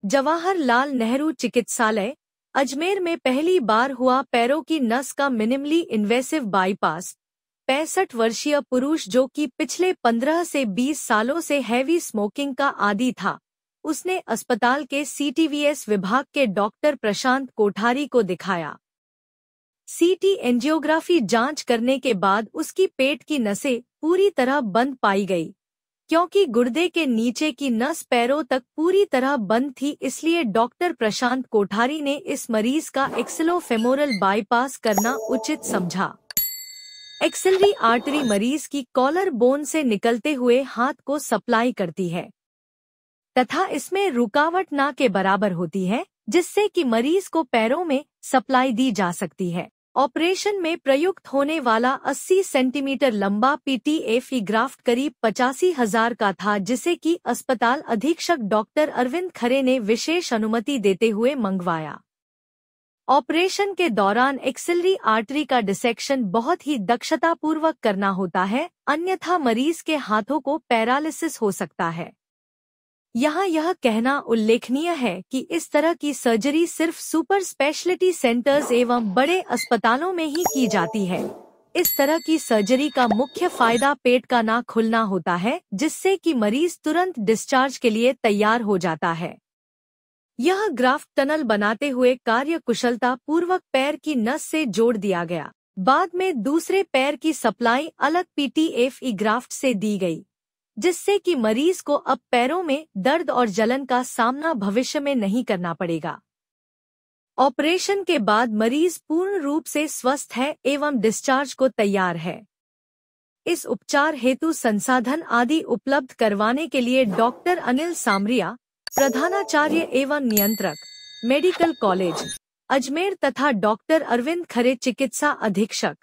जवाहरलाल नेहरू चिकित्सालय, अजमेर में पहली बार हुआ पैरों की नस का मिनिमली इन्वेसिव बाईपास। 65 वर्षीय पुरुष जो कि पिछले 15 से 20 सालों से हैवी स्मोकिंग का आदी था, उसने अस्पताल के सीटीवीएस विभाग के डॉक्टर प्रशांत कोठारी को दिखाया। सीटी एंजियोग्राफी जांच करने के बाद उसकी पेट की नसें पूरी तरह बंद पाई गई। क्योंकि गुर्दे के नीचे की नस पैरों तक पूरी तरह बंद थी, इसलिए डॉक्टर प्रशांत कोठारी ने इस मरीज का एक्सिलोफेमोरल बाईपास करना उचित समझा। एक्सिलरी आर्टरी मरीज की कॉलर बोन से निकलते हुए हाथ को सप्लाई करती है तथा इसमें रुकावट ना के बराबर होती है, जिससे कि मरीज को पैरों में सप्लाई दी जा सकती है। ऑपरेशन में प्रयुक्त होने वाला 80 सेंटीमीटर लंबा पीटीएफई ग्राफ्ट करीब 85,000 का था, जिसे कि अस्पताल अधीक्षक डॉक्टर अरविंद खरे ने विशेष अनुमति देते हुए मंगवाया। ऑपरेशन के दौरान एक्सिलरी आर्टरी का डिसेक्शन बहुत ही दक्षतापूर्वक करना होता है, अन्यथा मरीज के हाथों को पैरालिसिस हो सकता है। यहाँ यह कहना उल्लेखनीय है कि इस तरह की सर्जरी सिर्फ सुपर स्पेशलिटी सेंटर्स एवं बड़े अस्पतालों में ही की जाती है। इस तरह की सर्जरी का मुख्य फायदा पेट का ना खुलना होता है, जिससे कि मरीज तुरंत डिस्चार्ज के लिए तैयार हो जाता है। यह ग्राफ्ट टनल बनाते हुए कार्य कुशलता पूर्वक पैर की नस से जोड़ दिया गया। बाद में दूसरे पैर की सप्लाई अलग पीटीएफई ग्राफ्ट से दी गई, जिससे कि मरीज को अब पैरों में दर्द और जलन का सामना भविष्य में नहीं करना पड़ेगा। ऑपरेशन के बाद मरीज पूर्ण रूप से स्वस्थ है एवं डिस्चार्ज को तैयार है। इस उपचार हेतु संसाधन आदि उपलब्ध करवाने के लिए डॉक्टर अनिल सामरिया, प्रधानाचार्य एवं नियंत्रक, मेडिकल कॉलेज अजमेर तथा डॉक्टर अरविंद खरे, चिकित्सा अधीक्षक,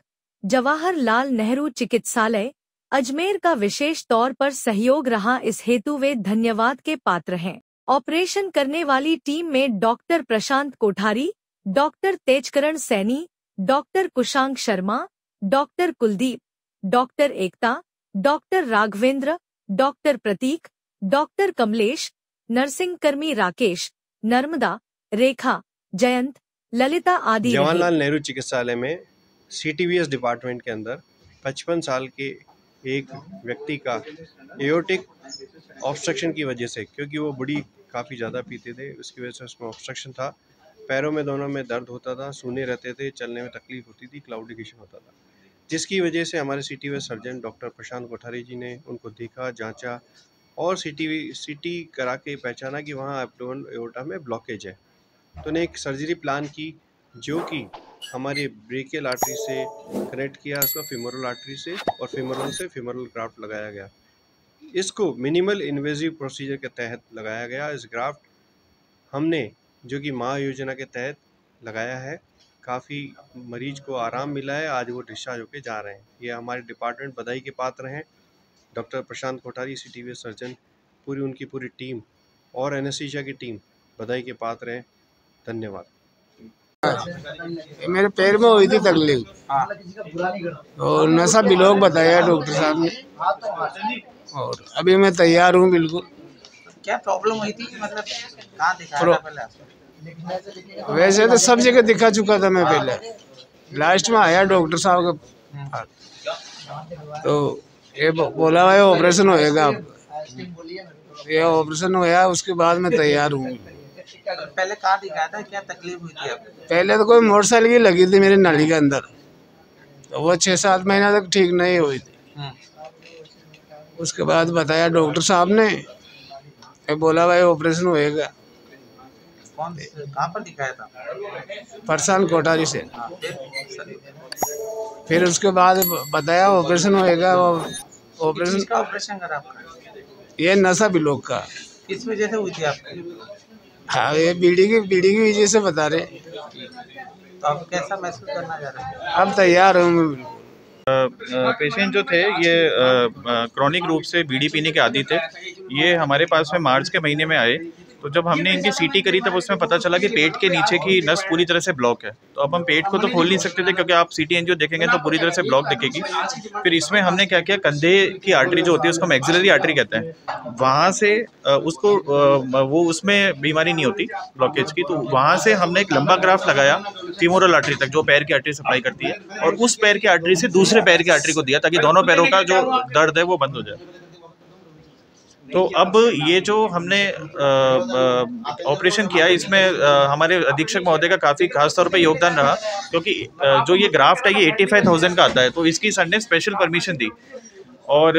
जवाहरलाल नेहरू चिकित्सालय, अजमेर का विशेष तौर पर सहयोग रहा। इस हेतु वे धन्यवाद के पात्र हैं। ऑपरेशन करने वाली टीम में doctor Prashant Kothari, doctor Tejkaran Saini, doctor Kushank Sharma, doctor Kuldeep, doctor Ekta, doctor Raghavendra, doctor Prateek, doctor Kamlesh, nursing कर्मी राकेश, नर्मदा, रेखा, जयंत, ललिता आदि। जवाहरलाल नेहरू चिकित्सालय में सीटीवीएस डिपार्टमेंट के अंदर 55 साल के एक व्यक्ति का एओर्टिक ऑब्स्ट्रक्शन की वजह से, क्योंकि वो बुढ़ी काफ़ी ज़्यादा पीते थे, उसकी वजह से उसमें ऑब्स्ट्रक्शन था। पैरों में दोनों में दर्द होता था, सूने रहते थे, चलने में तकलीफ होती थी, क्लाउडिकेशन होता था, जिसकी वजह से हमारे CTVS surgeon doctor Prashant Kothari जी ने उनको देखा, जांचा और सीटी करा के पहचाना कि वहाँ एब्डोमेन एओर्टा में ब्लॉकेज है। तो उन्हें एक सर्जरी प्लान की, जो कि हमारी ब्रेकियल आर्टरी से कनेक्ट किया उसका फीमोरल आर्टरी से, और फीमोरल से फीमोरल ग्राफ्ट लगाया गया। इसको मिनिमल इन्वेजिव प्रोसीजर के तहत लगाया गया। इस ग्राफ्ट हमने जो कि माँ योजना के तहत लगाया है, काफ़ी मरीज को आराम मिला है, आज वो डिस्चार्ज होकर जा रहे हैं। ये हमारे डिपार्टमेंट बधाई के पात्र हैं। Doctor Prashant Kothari CTVS surgeon, पूरी उनकी पूरी टीम और एनेस्थीसिया की टीम बधाई के पात्र हैं। धन्यवाद। मेरे पैर में हुई थी तकलीफ और नशा बिलोक बताया डॉक्टर साहब ने, और अभी मैं तैयार हूँ बिल्कुल। क्या प्रॉब्लम हुई थी, मतलब कहाँ दिखाया था पहले आपको? वैसे तो सब जगह दिखा चुका था मैं पहले, लास्ट में आया डॉक्टर साहब का, तो ये बोला भाई ऑपरेशन होएगा, ये ऑपरेशन होया, उसके बाद मैं तैयार हूँ। पहले कहाँ दिखाया था, क्या तकलीफ हुई थी आपको? पहले तो कोई मोटरसाइकिल की लगी थी मेरी नाली के अंदर, तो वो 6-7 महीना तक ठीक नहीं हुई थी। उसके बाद बताया डॉक्टर साहब ने, बोला भाई ऑपरेशन होएगा। कहाँ पर दिखाया था? प्रशांत कोठारी से। फिर उसके बाद बताया ऑपरेशन होएगा। ऑपरेशन का ऑपरेशन करा आपका? ये नशा बिलोक का। किस वजह से हुई थी आपको? हाँ, ये बीड़ी की वजह से बता रहे। तो आप कैसा महसूस करना चाह रहे हैं? अब तैयार हूँ। पेशेंट जो थे ये क्रोनिक रूप से बीड़ी पीने के आदी थे। ये हमारे पास में मार्च के महीने में आए। तो जब हमने इनकी सीटी करी तब उसमें पता चला कि पेट के नीचे की नस पूरी तरह से ब्लॉक है। तो अब हम पेट को तो खोल नहीं सकते थे क्योंकि आप सीटी एंजियो देखेंगे तो पूरी तरह से ब्लॉक दिखेगी। फिर इसमें हमने क्या किया, कंधे की आर्टरी जो होती है उसको मैक्सिलरी आर्टरी कहते हैं, वहाँ से उसको वो उसमें बीमारी नहीं होती ब्लॉकेज की, तो वहाँ से हमने एक लंबा ग्राफ्ट लगाया फीमोरल आर्टरी तक जो पैर की आर्टरी सप्लाई करती है, और उस पैर की आर्टरी से दूसरे पैर की आर्टरी को दिया ताकि दोनों पैरों का जो दर्द है वो बंद हो जाए। तो अब ये जो हमने ऑपरेशन किया इसमें हमारे अधीक्षक महोदय का काफ़ी खास तौर पे योगदान रहा, क्योंकि जो ये ग्राफ्ट है ये 85,000 का आता है, तो इसकी सर ने स्पेशल परमिशन दी। और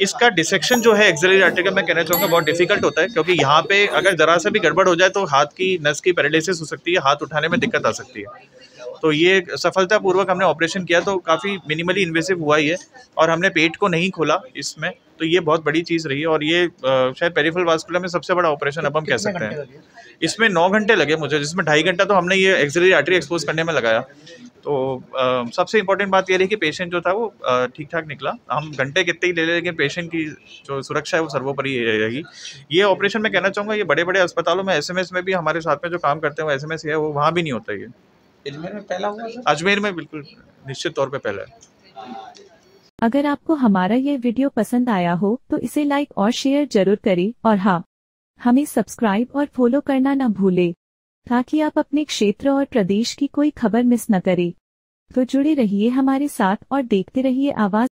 इसका डिसेक्शन जो है एक्सिलरी आर्टरी का, मैं कहना चाहूँगा बहुत डिफिकल्ट होता है, क्योंकि यहाँ पे अगर जरा सा भी गड़बड़ हो जाए तो हाथ की नस की पैरालिसिस हो सकती है, हाथ उठाने में दिक्कत आ सकती है। तो ये सफलतापूर्वक हमने ऑपरेशन किया, तो काफ़ी मिनिमली इन्वेसिव हुआ ये, और हमने पेट को नहीं खोला इसमें, तो ये बहुत बड़ी चीज़ रही है। और ये शायद पेरिफेरल वास्कुलर में सबसे बड़ा ऑपरेशन अब हम कह सकते हैं। इसमें 9 घंटे लगे मुझे, जिसमें 2.5 घंटा तो हमने ये एक्सिलरी आर्टरी एक्सपोज करने में लगाया। तो सबसे इम्पोर्टेंट बात ये रही कि पेशेंट जो था वो ठीक ठाक निकला। हम घंटे कितने ही ले लें, लेकिन पेशेंट की जो सुरक्षा है वो सर्वोपरि रहेगी। ये ऑपरेशन मैं कहना चाहूँगा ये बड़े बड़े अस्पतालों में SMS में भी हमारे साथ में जो काम करते हैं वो SMS है, वो वहाँ भी नहीं होता ये। अजमेर में पहला हुआ सर? अजमेर में बिल्कुल निश्चित तौर पे पहला है। अगर आपको हमारा ये वीडियो पसंद आया हो तो इसे लाइक और शेयर जरूर करें, और हाँ, हमें सब्सक्राइब और फॉलो करना न भूलें ताकि आप अपने क्षेत्र और प्रदेश की कोई खबर मिस न करें। तो जुड़े रहिए हमारे साथ और देखते रहिए आवाज